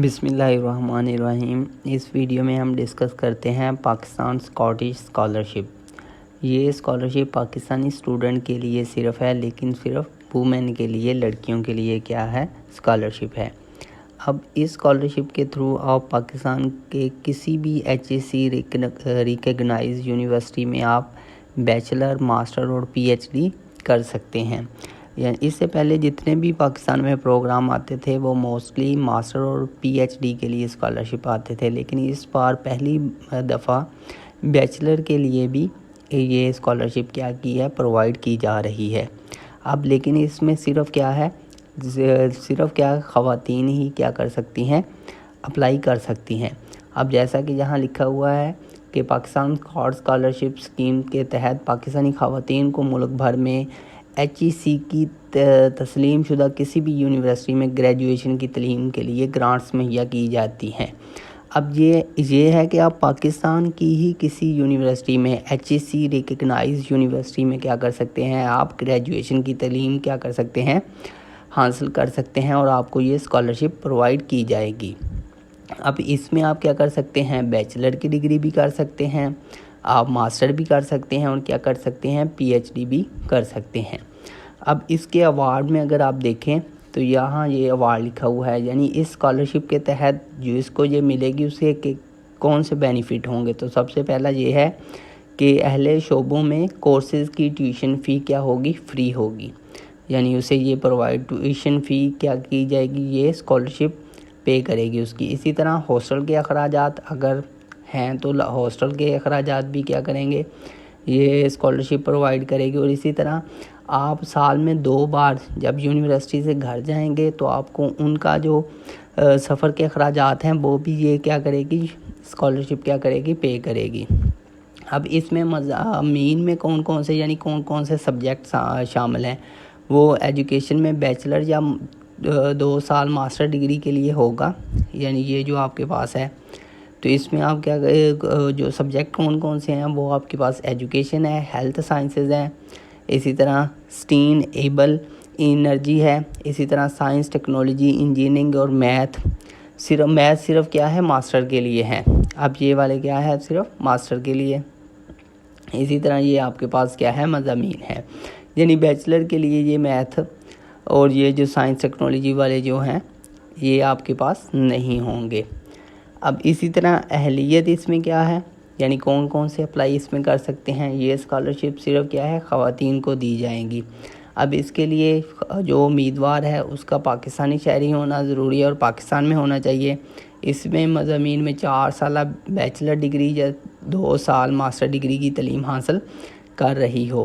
बिस्मिल्लाहिर्रहमानिर्रहीम। इस वीडियो में हम डिस्कस करते हैं पाकिस्तान स्कॉटिश स्कॉलरशिप। ये स्कॉलरशिप पाकिस्तानी स्टूडेंट के लिए सिर्फ़ है, लेकिन सिर्फ वुमेन के लिए, लड़कियों के लिए क्या है, स्कॉलरशिप है। अब इस स्कॉलरशिप के थ्रू आप पाकिस्तान के किसी भी HEC रिकग्नाइज यूनिवर्सिटी में आप बैचलर, मास्टर और PhD कर सकते हैं। इससे पहले जितने भी पाकिस्तान में प्रोग्राम आते थे वो मोस्टली मास्टर और PhD के लिए स्कॉलरशिप आते थे, लेकिन इस बार पहली दफ़ा बैचलर के लिए भी ये स्कॉलरशिप क्या की है, प्रोवाइड की जा रही है। अब लेकिन इसमें सिर्फ़ क्या ख़वातीन ही क्या कर सकती हैं, अप्लाई कर सकती हैं। अब जैसा कि यहाँ लिखा हुआ है कि पाकिस्तान स्कॉलरशिप स्कीम के तहत पाकिस्तानी ख़वातीन को मुल्क भर में HEC की तस्लीम शुदा किसी भी यूनिवर्सिटी में ग्रेजुएशन की तलीम के लिए ग्रांट्स मुहैया की जाती हैं। अब ये है कि आप पाकिस्तान की ही किसी यूनिवर्सिटी में HEC रिकग्नाइज यूनिवर्सिटी में क्या कर सकते हैं, आप ग्रेजुएशन की तलीम क्या कर सकते हैं, हासिल कर सकते हैं और आपको ये स्कॉलरशिप प्रोवाइड की जाएगी। अब इसमें आप क्या कर सकते हैं, बैचलर की डिग्री भी कर सकते हैं, आप मास्टर भी कर सकते हैं और क्या कर सकते हैं, PhD भी कर सकते हैं। अब इसके अवार्ड में अगर आप देखें तो यहाँ ये अवार्ड लिखा हुआ है, यानी इस स्कॉलरशिप के तहत जो इसको ये मिलेगी उसे कौन से बेनिफिट होंगे। तो सबसे पहला ये है कि अहले शोबों में कोर्सेज़ की ट्यूशन फ़ी क्या होगी, फ्री होगी, यानी उसे ये प्रोवाइड ट्यूशन फ़ी क्या की जाएगी, ये स्कॉलरशिप पे करेगी उसकी। इसी तरह हॉस्टल के अखराजात अगर हैं तो हॉस्टल के अखराजात भी क्या करेंगे, ये स्कॉलरशिप प्रोवाइड करेगी। और इसी तरह आप साल में 2 बार जब यूनिवर्सिटी से घर जाएंगे तो आपको उनका जो सफ़र के अखराजात हैं वो भी ये क्या करेगी, स्कॉलरशिप क्या करेगी, पे करेगी। अब इसमें मज़ामीन में कौन कौन से, यानी कौन कौन से सब्जेक्ट शामिल हैं, वो एजुकेशन में बैचलर या 2 साल मास्टर डिग्री के लिए होगा, यानी ये जो आपके पास है। तो इसमें आप क्या जो सब्जेक्ट कौन कौन से हैं, वो आपके पास एजुकेशन है, हेल्थ साइंसेज हैं, इसी तरह स्टीन एबल एनर्जी है, इसी तरह साइंस, टेक्नोलॉजी, इंजीनियरिंग और मैथ सिर्फ क्या है, मास्टर के लिए है। अब ये वाले क्या है, सिर्फ मास्टर के लिए। इसी तरह ये आपके पास क्या है, मज़ामीन है, यानी बैचलर के लिए ये मैथ और ये जो साइंस टेक्नोलॉजी वाले जो हैं ये आपके पास नहीं होंगे। अब इसी तरह अहलियत इसमें क्या है, यानी कौन कौन से अप्लाई इसमें कर सकते हैं, ये स्कॉलरशिप सिर्फ क्या है, ख़वातीन को दी जाएंगी। अब इसके लिए जो उम्मीदवार है उसका पाकिस्तानी शहरी होना ज़रूरी है और पाकिस्तान में होना चाहिए। इसमें मज़ामीन में 4 साल बैचलर डिग्री या 2 साल मास्टर डिग्री की तलीम हासिल कर रही हो,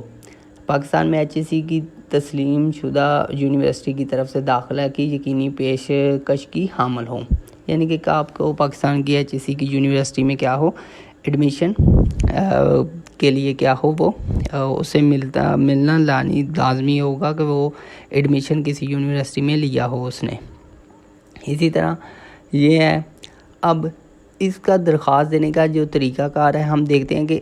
पाकिस्तान में HEC की तस्लीम शुदा यूनिवर्सिटी की तरफ से दाखिला की यकीनी पेशकश की हामिल हो, यानी कि आपको पाकिस्तान की HEC की यूनिवर्सिटी में क्या हो, एडमिशन के लिए क्या हो, वो उसे मिलना लाजमी होगा कि वो एडमिशन किसी यूनिवर्सिटी में लिया हो उसने। इसी तरह ये है। अब इसका दरख्वास्त देने का जो तरीक़ाकार है, हम देखते हैं कि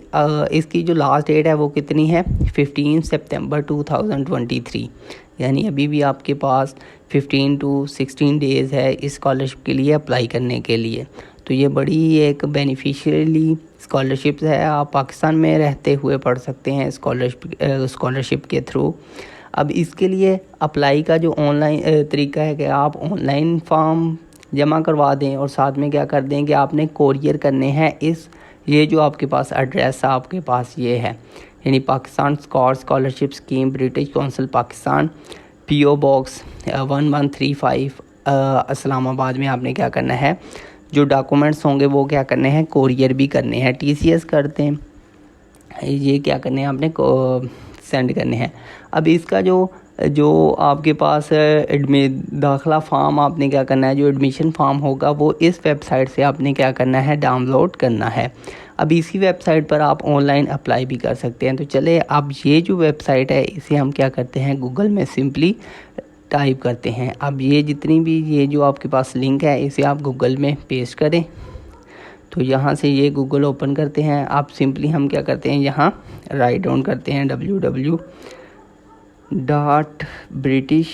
इसकी जो लास्ट डेट है वो कितनी है, 15 सितंबर 2023, यानी अभी भी आपके पास 15 to 16 डेज़ है इस स्कॉलरशिप के लिए अप्लाई करने के लिए। तो ये बड़ी एक बेनिफिशियली स्कॉलरशिप है, आप पाकिस्तान में रहते हुए पढ़ सकते हैं स्कॉलरशिप के थ्रू। अब इसके लिए अप्लाई का जो ऑनलाइन तरीका है कि आप ऑनलाइन फॉर्म जमा करवा दें और साथ में क्या कर दें कि आपने कोरियर करने हैं ये जो आपके पास एड्रेस आपके पास ये है, यानी Pakistan scholarship scheme, British council Pakistan, PO box 1135 Islamabad में आपने क्या करना है, जो डॉक्यूमेंट्स होंगे वो क्या करने हैं, कोरियर भी करने हैं। TCS करते हैं, ये क्या करने हैं, आपने सेंड करने हैं। अब इसका जो आपके पास दाखिला फॉर्म आपने क्या करना है, जो एडमिशन फॉर्म होगा वो इस वेबसाइट से आपने क्या करना है, डाउनलोड करना है। अब इसी वेबसाइट पर आप ऑनलाइन अप्लाई भी कर सकते हैं। तो चले अब ये जो वेबसाइट है इसे हम क्या करते हैं, गूगल में सिंपली टाइप करते हैं। अब ये जितनी भी ये जो आपके पास लिंक है इसे आप गूगल में पेस्ट करें। तो यहाँ से ये गूगल ओपन करते हैं, आप सिंपली हम क्या करते हैं, यहाँ राइट डाउन करते हैं www.british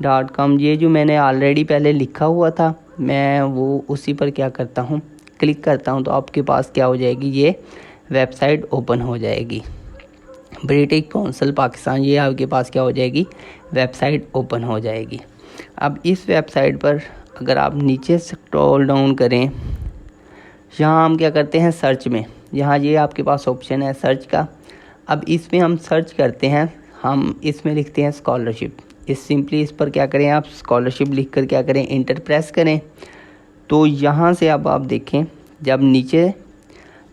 .com ये जो मैंने ऑलरेडी पहले लिखा हुआ था, मैं वो उसी पर क्या करता हूँ, क्लिक करता हूँ, तो आपके पास क्या हो जाएगी, ये वेबसाइट ओपन हो जाएगी। ब्रिटिश कौंसिल पाकिस्तान, ये आपके पास क्या हो जाएगी, वेबसाइट ओपन हो जाएगी। अब इस वेबसाइट पर अगर आप नीचे स्क्रॉल डाउन करें, यहाँ हम क्या करते हैं, सर्च में, यहाँ ये आपके पास ऑप्शन है सर्च का। अब इसमें हम सर्च करते हैं, हम इसमें लिखते हैं स्कॉलरशिप। सिंपली इस पर क्या करें, आप स्कॉलरशिप लिख कर क्या करें, इंटर प्रेस करें। तो यहाँ से अब आप देखें,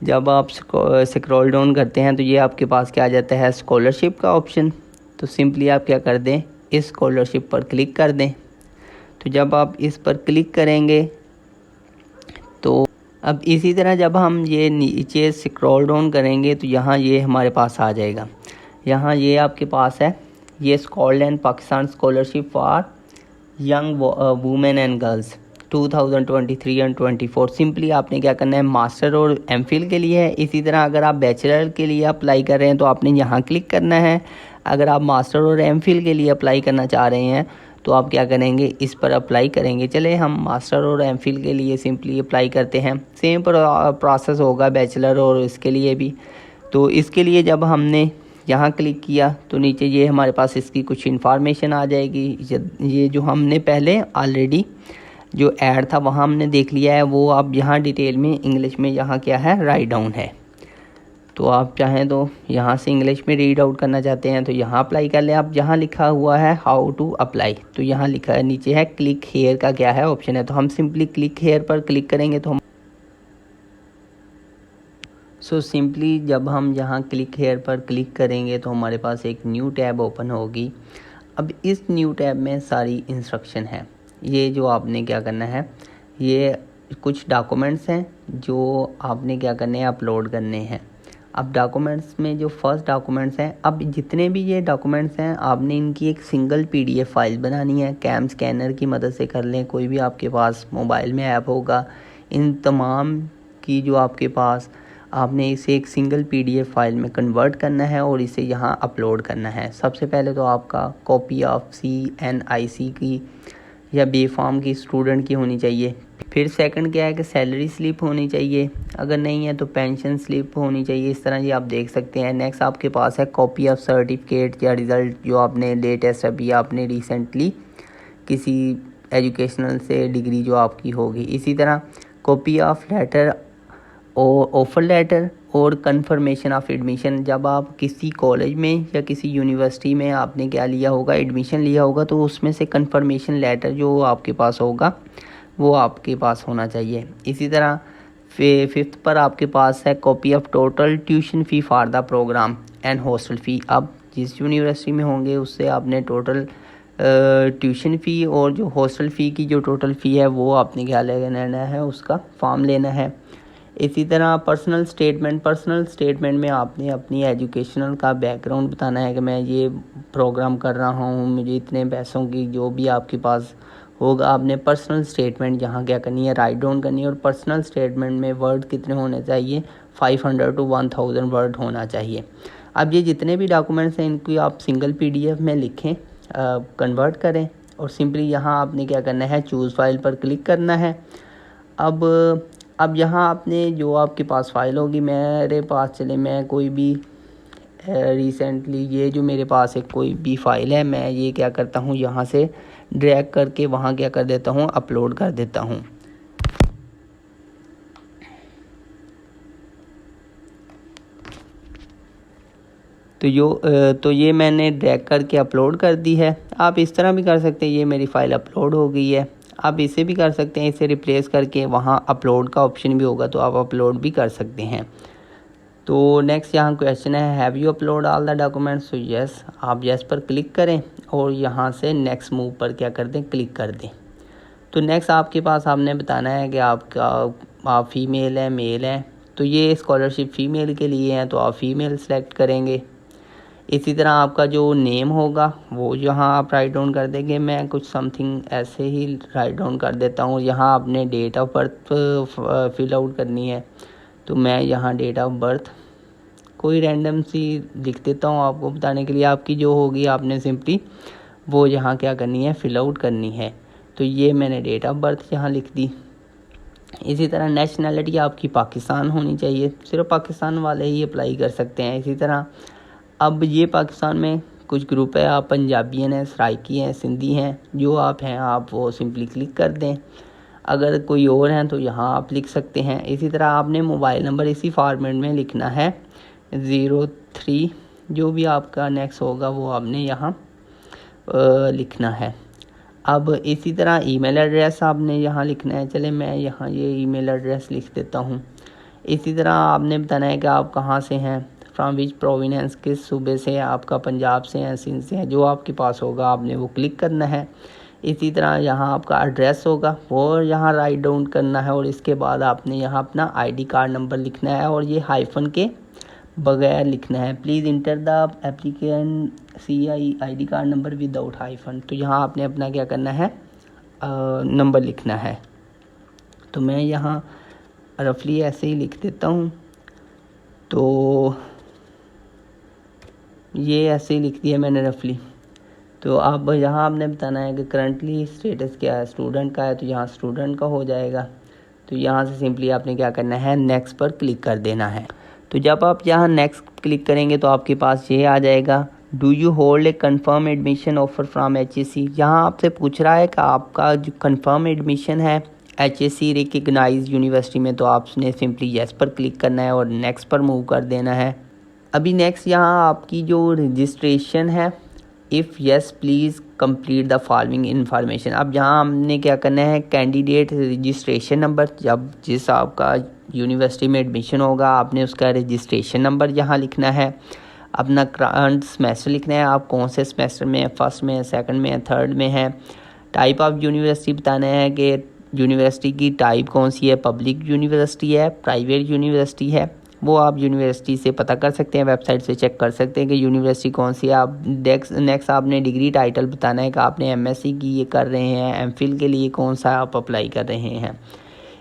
जब आप स्क्रॉल डाउन करते हैं तो ये आपके पास क्या आ जाता है, स्कॉलरशिप का ऑप्शन। तो सिंपली आप क्या कर दें, इस स्कॉलरशिप पर क्लिक कर दें। तो जब आप इस पर क्लिक करेंगे तो अब इसी तरह जब हम ये नीचे स्क्रॉल डाउन करेंगे तो यहाँ ये हमारे पास आ जाएगा। यहाँ ये आपके पास है, ये Scotland Pakistan scholarship for young women and girls 2023 and 24। Simply आपने क्या करना है, मास्टर और एमफिल के लिए है। इसी तरह अगर आप बैचलर के लिए अप्लाई कर रहे हैं तो आपने यहाँ क्लिक करना है। अगर आप मास्टर और एमफिल के लिए अप्लाई करना चाह रहे हैं तो आप क्या करेंगे, इस पर अप्लाई करेंगे। चले हम मास्टर और एमफिल के लिए सिंपली अप्लाई करते हैं। सेम प्रोसेस होगा बैचलर और इसके लिए भी। तो इसके लिए जब हमने यहाँ क्लिक किया तो नीचे ये हमारे पास इसकी कुछ इन्फॉर्मेशन आ जाएगी। ये जो हमने पहले ऑलरेडी जो ऐड था वहाँ हमने देख लिया है, वो अब यहाँ डिटेल में इंग्लिश में यहाँ क्या है, राइट डाउन है। तो आप चाहें तो यहाँ से इंग्लिश में रीड आउट करना चाहते हैं तो यहाँ अप्लाई कर लें। आप जहाँ लिखा हुआ है हाउ टू अप्लाई, तो यहाँ लिखा है नीचे है क्लिक हेयर का क्या है ऑप्शन है, तो हम सिंपली क्लिक हेयर पर क्लिक करेंगे तो हम सिंपली जब हम यहाँ क्लिक हेयर पर क्लिक करेंगे तो हमारे पास एक न्यू टैब ओपन होगी। अब इस न्यू टैब में सारी इंस्ट्रक्शन है। ये जो आपने क्या करना है, ये कुछ डॉक्यूमेंट्स हैं जो आपने क्या करने हैं, अपलोड करने हैं। अब डॉक्यूमेंट्स में जो फर्स्ट डॉक्यूमेंट्स हैं, अब जितने भी ये डॉक्यूमेंट्स हैं आपने इनकी एक सिंगल PDF फाइल बनानी है। कैम स्कैनर की मदद से कर लें, कोई भी आपके पास मोबाइल में ऐप होगा, इन तमाम की जो आपके पास, आपने इसे एक सिंगल PDF फाइल में कन्वर्ट करना है और इसे यहाँ अपलोड करना है। सबसे पहले तो आपका कॉपी ऑफ CNIC की या B.Pharm की स्टूडेंट की होनी चाहिए। फिर सेकंड क्या है कि सैलरी स्लिप होनी चाहिए, अगर नहीं है तो पेंशन स्लिप होनी चाहिए। इस तरह ये आप देख सकते हैं। नेक्स्ट आपके पास है कॉपी ऑफ सर्टिफिकेट या रिज़ल्ट जो आपने लेटेस्ट अभी आपने रिसेंटली किसी एजुकेशनल से डिग्री जो आपकी होगी। इसी तरह कॉपी ऑफ लेटर और ऑफर लेटर और कंफर्मेशन ऑफ एडमिशन, जब आप किसी कॉलेज में या किसी यूनिवर्सिटी में आपने क्या लिया होगा, एडमिशन लिया होगा, तो उसमें से कंफर्मेशन लेटर जो आपके पास होगा वो आपके पास होना चाहिए। इसी तरह फिफ्थ पर आपके पास है copy of total tuition fee for the program and hostel fee. अब जिस यूनिवर्सिटी में होंगे उससे आपने टोटल ट्यूशन फ़ी और जो हॉस्टल फ़ी की जो टोटल फ़ी है वो आपने क्या लेना है, उसका फॉर्म लेना है। इसी तरह पर्सनल स्टेटमेंट में आपने अपनी एजुकेशनल का बैकग्राउंड बताना है कि मैं ये प्रोग्राम कर रहा हूँ, मुझे इतने पैसों की जो भी आपके पास होगा, आपने पर्सनल स्टेटमेंट यहाँ क्या करनी है, राइट डाउन करनी है। और पर्सनल स्टेटमेंट में वर्ड कितने होने चाहिए, 500 to 1000 वर्ड होना चाहिए। अब ये जितने भी डॉक्यूमेंट्स हैं इनको आप सिंगल PDF में लिखें, कन्वर्ट करें और सिंपली यहाँ आपने क्या करना है, चूज़ फाइल पर क्लिक करना है। अब यहाँ आपने जो आपके पास फ़ाइल होगी, मेरे पास चले मैं कोई भी रिसेंटली ये जो मेरे पास एक कोई भी फ़ाइल है, मैं ये क्या करता हूँ, यहाँ से ड्रैग करके वहाँ क्या कर देता हूँ, अपलोड कर देता हूँ। तो ये मैंने ड्रैग करके अपलोड कर दी है। आप इस तरह भी कर सकते हैं, ये मेरी फ़ाइल अपलोड हो गई है। आप इसे भी कर सकते हैं, इसे रिप्लेस करके वहाँ अपलोड का ऑप्शन भी होगा तो आप अपलोड भी कर सकते हैं। तो नेक्स्ट यहाँ क्वेश्चन है, have you upload all the documents. तो यस, आप यस पर क्लिक करें और यहाँ से नेक्स्ट मूव पर क्या कर दें, क्लिक कर दें। तो नेक्स्ट आपके पास आपने बताना है कि आप फीमेल हैं, मेल हैं। तो ये स्कॉलरशिप फ़ीमेल के लिए हैं तो आप फ़ीमेल सेलेक्ट करेंगे। इसी तरह आपका जो नेम होगा वो यहाँ आप राइट डाउन कर देंगे। मैं कुछ समथिंग ऐसे ही राइट डाउन कर देता हूँ। यहाँ आपने date of birth fill out करनी है, तो मैं यहाँ डेट ऑफ बर्थ कोई रैंडम सी लिख देता हूँ आपको बताने के लिए। आपकी जो होगी आपने सिंपली वो यहाँ क्या करनी है, फिल आउट करनी है। तो ये मैंने डेट ऑफ बर्थ यहाँ लिख दी। इसी तरह नेशनैलिटी आपकी पाकिस्तान होनी चाहिए, सिर्फ पाकिस्तान वाले ही अप्लाई कर सकते हैं। इसी तरह अब ये पाकिस्तान में कुछ ग्रुप है, आप पंजाबियन हैं, सराइकी हैं, सिंधी हैं, जो आप हैं आप वो सिंपली क्लिक कर दें। अगर कोई और हैं तो यहाँ आप लिख सकते हैं। इसी तरह आपने मोबाइल नंबर इसी फॉर्मेट में लिखना है 03, जो भी आपका नेक्स्ट होगा वो आपने यहाँ लिखना है। अब इसी तरह ईमेल एड्रेस आपने यहाँ लिखना है। चले मैं यहाँ ये ईमेल एड्रेस लिख देता हूँ। इसी तरह आपने बताना है कि आप कहाँ से हैं, फ्रॉम विच प्रोविनेंस, किस सूबे से, आपका पंजाब से हैं, सिंध से हैं, जो आपके पास होगा आपने वो क्लिक करना है। इसी तरह यहाँ आपका एड्रेस होगा वो यहाँ राइट डाउन करना है, और इसके बाद आपने यहाँ अपना आईडी कार्ड नंबर लिखना है, और ये हाइफन के बगैर लिखना है। Please enter the applicant CI ID card number without hyphen. तो यहाँ आपने अपना क्या करना है, नंबर लिखना है। तो मैं यहाँ रफली ऐसे ही लिख देता हूँ। तो ये ऐसे ही लिख दिया मैंने रफली। तो अब यहाँ आपने बताना है कि करंटली स्टेटस क्या है, स्टूडेंट का है, तो यहाँ स्टूडेंट का हो जाएगा। तो यहाँ से सिंपली आपने क्या करना है, नेक्स्ट पर क्लिक कर देना है। तो जब आप यहाँ नेक्स्ट क्लिक करेंगे तो आपके पास ये आ जाएगा, do you hold a confirm admission offer from HSC। यहाँ आपसे पूछ रहा है कि आपका जो कन्फर्म एडमिशन है HSC रिकग्नाइज यूनिवर्सिटी में, तो आपने सिंपली येस पर क्लिक करना है और नेक्स्ट पर मूव कर देना है। अभी नेक्स्ट यहाँ आपकी जो रजिस्ट्रेशन है, if yes please complete the following information. अब यहाँ हमने क्या करना है, कैंडिडेट रजिस्ट्रेशन नंबर, जब जिस आपका यूनिवर्सिटी में एडमिशन होगा आपने उसका रजिस्ट्रेशन नंबर यहाँ लिखना है। अपना करंट सेमेस्टर लिखना है, आप कौन से सेमेस्टर में, फर्स्ट में, सेकंड में, थर्ड में है। टाइप ऑफ यूनिवर्सिटी बताना है कि यूनिवर्सिटी की टाइप कौन सी है, पब्लिक यूनिवर्सिटी है, प्राइवेट यूनिवर्सिटी है, वो आप यूनिवर्सिटी से पता कर सकते हैं, वेबसाइट से चेक कर सकते हैं कि यूनिवर्सिटी कौन सी है। आप नेक्स्ट आपने डिग्री टाइटल बताना है कि आपने MSc की ये कर रहे हैं, MPhil के लिए कौन सा आप अप्लाई कर रहे हैं।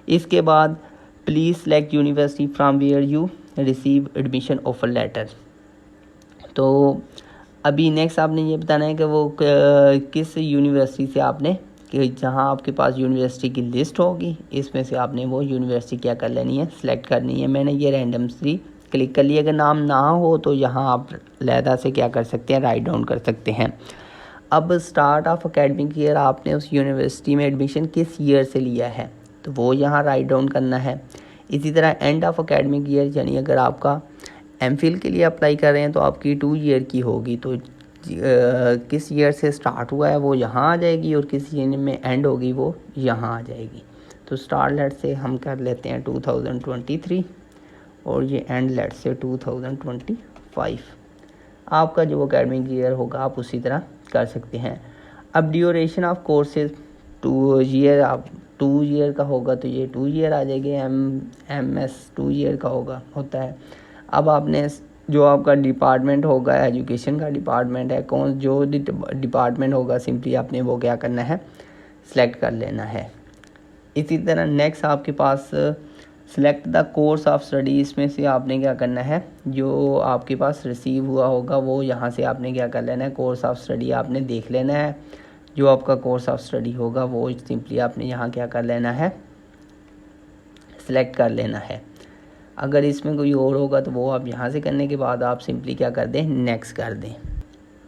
इसके बाद please select university from where you receive admission offer letter. तो अभी नेक्स्ट आपने ये बताना है कि वो किस यूनिवर्सिटी से आपने, कि जहाँ आपके पास यूनिवर्सिटी की लिस्ट होगी इसमें से आपने वो यूनिवर्सिटी क्या कर लेनी है, सिलेक्ट करनी है। मैंने ये रैंडमली क्लिक कर लिया। अगर नाम ना हो तो यहाँ आप लहदा से क्या कर सकते हैं, राइट डाउन कर सकते हैं। अब स्टार्ट ऑफ एकेडमिक ईयर, आपने उस यूनिवर्सिटी में एडमिशन किस ईयर से लिया है तो वो यहाँ राइट डाउन करना है। इसी तरह एंड ऑफ एकेडमिक ईयर, यानी अगर आपका MPhil के लिए अप्लाई कर रहे हैं तो आपकी 2 ईयर की होगी, तो किस ईयर से स्टार्ट हुआ है वो यहाँ आ जाएगी, और किस ईयर में एंड होगी वो यहाँ आ जाएगी। तो स्टार्ट लेट से हम कर लेते हैं 2023, और ये एंड लेट से 2025। आपका जो एकेडमिक ईयर होगा आप उसी तरह कर सकते हैं। अब ड्यूरेशन ऑफ कोर्सेज 2 ईयर, आप 2 ईयर का होगा तो ये 2 ईयर आ जाएगी। MS 2 ईयर का होता है। अब आपने जो आपका डिपार्टमेंट होगा, एजुकेशन का डिपार्टमेंट है, कौन जो डिपार्टमेंट होगा सिंपली आपने वो क्या करना है, सिलेक्ट कर लेना है। इसी तरह नेक्स्ट आपके पास select the course of study, इसमें से आपने क्या करना है, जो आपके पास रिसीव हुआ होगा वो यहाँ से आपने क्या कर लेना है, कोर्स ऑफ स्टडी आपने देख लेना है। जो आपका कोर्स ऑफ स्टडी होगा वो सिंपली आपने यहाँ क्या कर लेना है, सिलेक्ट कर लेना है। अगर इसमें कोई और होगा तो वो आप यहाँ से करने के बाद आप सिंपली क्या कर दें, नेक्स्ट कर दें।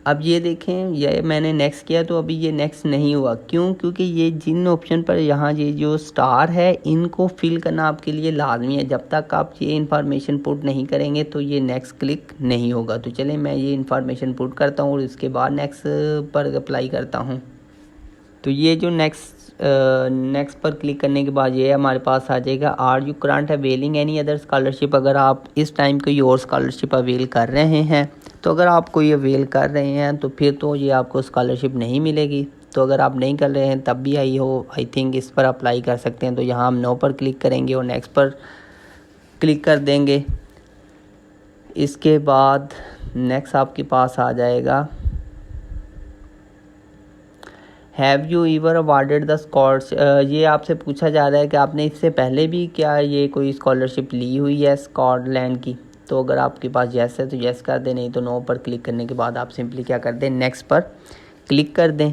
अब ये देखें, ये मैंने नेक्स्ट किया तो अभी ये नेक्स्ट नहीं हुआ। क्यों? क्योंकि ये जिन ऑप्शन पर यहाँ ये जो स्टार है इनको फिल करना आपके लिए लाजमी है। जब तक आप ये इन्फॉर्मेशन पुट नहीं करेंगे तो ये नेक्स्ट क्लिक नहीं होगा। तो चलें मैं ये इन्फॉर्मेशन पुट करता हूँ और इसके बाद नेक्स्ट पर अप्लाई करता हूँ। तो ये जो नेक्स्ट पर क्लिक करने के बाद ये हमारे पास आ जाएगा, are you current availing any other scholarship. अगर आप इस टाइम कोई और स्कॉलरशिप अवेल कर रहे हैं, तो अगर आप कोई अवेल कर रहे हैं तो फिर तो ये आपको स्कॉलरशिप नहीं मिलेगी। तो अगर आप नहीं कर रहे हैं तब भी आई थिंक इस पर अप्लाई कर सकते हैं। तो यहाँ हम नो पर क्लिक करेंगे और नेक्स्ट पर क्लिक कर देंगे। इसके बाद नेक्स्ट आपके पास आ जाएगा, have you ever awarded the scholars. ये आपसे पूछा जा रहा है कि आपने इससे पहले भी क्या ये कोई स्कॉलरशिप ली हुई है स्कॉटलैंड की। तो अगर आपके पास येस है तो येस कर दें, नहीं तो नो पर क्लिक करने के बाद आप सिंपली क्या कर दें, नेक्स्ट पर क्लिक कर दें।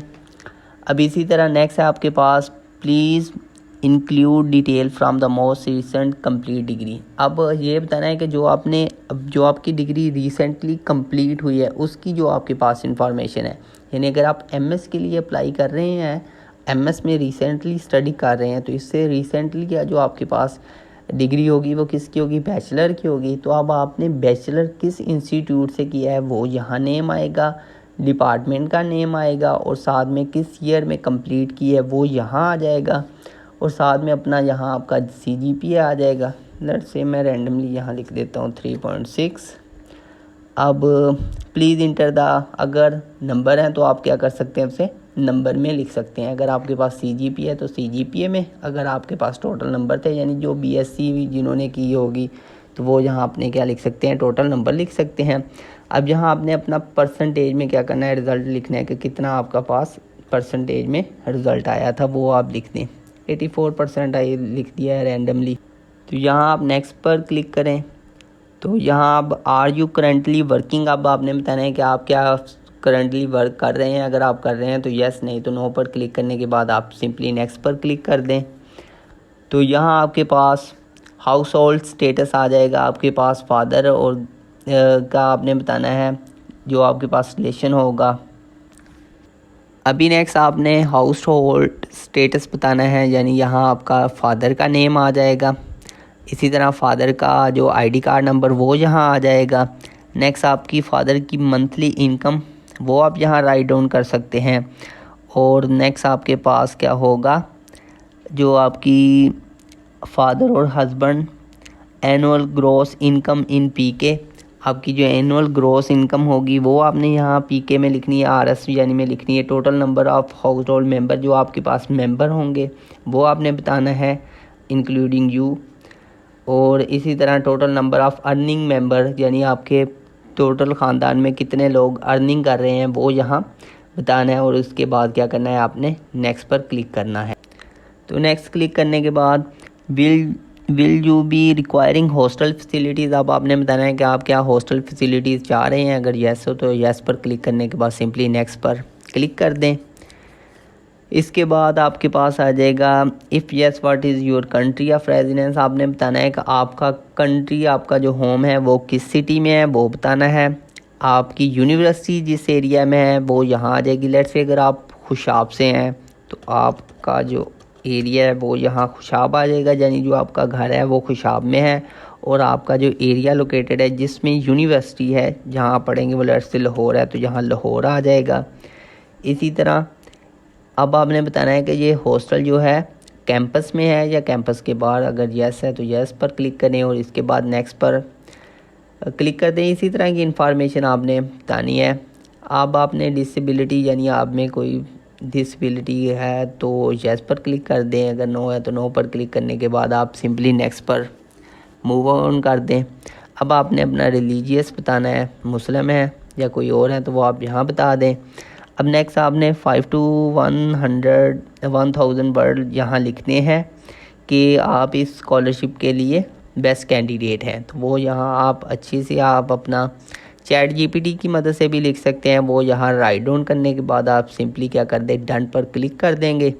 अब इसी तरह नेक्स्ट है आपके पास please include detail from the most recent complete degree. अब ये बताना है कि जो आपकी डिग्री रिसेंटली कंप्लीट हुई है उसकी जो आपके पास इंफॉर्मेशन है, यानी अगर आप एमएस के लिए अप्लाई कर रहे हैं, एमएस में रिसेंटली स्टडी कर रहे हैं, तो इससे रिसेंटली क्या जो आपके पास डिग्री होगी वो किसकी होगी, बैचलर की होगी। तो अब आपने बैचलर किस इंस्टीट्यूट से किया है वो यहाँ नेम आएगा, डिपार्टमेंट का नेम आएगा, और साथ में किस ईयर में कंप्लीट की है वो यहाँ आ जाएगा, और साथ में अपना यहाँ आपका CGPA आ जाएगा। लेट्स से मैं रैंडमली यहाँ लिख देता हूँ 3.6। अब प्लीज़ इंटर द, अगर नंबर हैं तो आप क्या कर सकते हैं, उसे नंबर में लिख सकते हैं। अगर आपके पास CGPA है तो CGPA में, अगर आपके पास टोटल नंबर थे यानी जो BSc जिन्होंने की होगी तो वो यहाँ आपने क्या लिख सकते हैं, टोटल नंबर लिख सकते हैं। अब यहाँ आपने अपना परसेंटेज में क्या करना है, रिज़ल्ट लिखना है कि कितना आपका पास परसेंटेज में रिज़ल्ट आया था वो आप लिख दें। 84% आई लिख दिया है रैंडमली। तो यहाँ आप नेक्स्ट पर क्लिक करें। तो यहाँ अब आर यू करेंटली वर्किंग, अब आपने बताना है कि आप क्या करंटली वर्क कर रहे हैं। अगर आप कर रहे हैं तो यस, नहीं तो नो पर क्लिक करने के बाद आप सिंपली नेक्स्ट पर क्लिक कर दें। तो यहाँ आपके पास हाउस होल्ड स्टेटस आ जाएगा, आपके पास फादर और का आपने बताना है जो आपके पास रिलेशन होगा। अभी नेक्स्ट आपने हाउस होल्ड स्टेटस बताना है, यानी यहाँ आपका फादर का नेम आ जाएगा। इसी तरह फादर का जो आईडी कार्ड नंबर वो यहाँ आ जाएगा। नेक्स्ट आपकी फादर की मंथली इनकम वो आप यहाँ राइट डाउन कर सकते हैं। और नेक्स्ट आपके पास क्या होगा, जो आपकी फादर और husband annual gross income in PK, आपकी जो एनुअल ग्रॉस इनकम होगी वो आपने यहाँ पीके में लिखनी है, RS यानी में लिखनी है। Total number of house hold member, जो आपके पास मेंबर होंगे वो आपने बताना है इंक्लूडिंग यू। और इसी तरह total number of earning member, यानी आपके टोटल ख़ानदान में कितने लोग अर्निंग कर रहे हैं वो यहाँ बताना है। और उसके बाद क्या करना है, आपने नेक्स्ट पर क्लिक करना है। तो नेक्स्ट क्लिक करने के बाद will you be requiring hostel facilities, अब आपने बताना है कि आप क्या हॉस्टल फैसिलिटीज़ चाह रहे हैं। अगर येस हो तो येस पर क्लिक करने के बाद सिंपली नेक्स्ट पर क्लिक कर दें। इसके बाद आपके पास आ जाएगा if yes what is your country of residence, आपने बताना है कि आपका कंट्री, आपका जो होम है वो किस सिटी में है वो बताना है। आपकी यूनिवर्सिटी जिस एरिया में है वो यहाँ आ जाएगी। लेट्स से अगर आप खुशाब से हैं तो आपका जो एरिया है वो यहाँ खुशाब आ जाएगा, यानी जो आपका घर है वो खुशाब में है। और आपका जो एरिया लोकेटेड है जिसमें यूनिवर्सिटी है जहाँ पढ़ेंगे वो लेट्स से लाहौर है तो यहाँ लाहौर आ जाएगा। इसी तरह अब आपने बताना है कि ये हॉस्टल जो है कैंपस में है या कैंपस के बाहर। अगर यस है तो यस पर क्लिक करें और इसके बाद नेक्स्ट पर क्लिक कर दें। इसी तरह की इन्फॉर्मेशन आपने बतानी है। अब आपने डिसेबिलिटी, यानी आप में कोई डिसेबिलिटी है तो यस पर क्लिक कर दें, अगर नो है तो नो पर क्लिक करने के बाद आप सिंपली नेक्स्ट पर मूव ऑन कर दें। अब आपने अपना रिलीजियस बताना है, मुस्लिम है या कोई और है तो वो आप यहाँ बता दें। अब नेक्स्ट आपने 5 to 1000 वर्ड यहाँ लिखने हैं कि आप इस स्कॉलरशिप के लिए बेस्ट कैंडिडेट हैं। तो वो यहाँ आप अच्छी से आप अपना ChatGPT की मदद से भी लिख सकते हैं। वो यहाँ राइट डाउन करने के बाद आप सिंपली क्या कर दें, डन पर क्लिक कर देंगे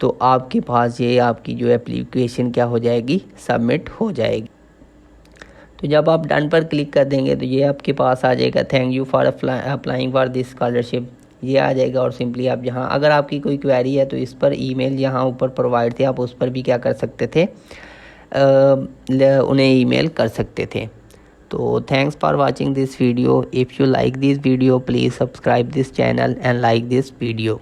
तो आपके पास ये आपकी जो एप्लीकेशन क्या हो जाएगी, सबमिट हो जाएगी। तो जब आप डन पर क्लिक कर देंगे तो ये आपके पास आ जाएगा thank you for applying for this scholarship, ये आ जाएगा। और सिंपली आप यहाँ अगर आपकी कोई क्वेरी है तो इस पर ईमेल यहाँ ऊपर प्रोवाइड थे, आप उस पर भी क्या कर सकते थे, उन्हें ईमेल कर सकते थे। तो thanks for watching this video. If you like this video please subscribe this channel and like this video.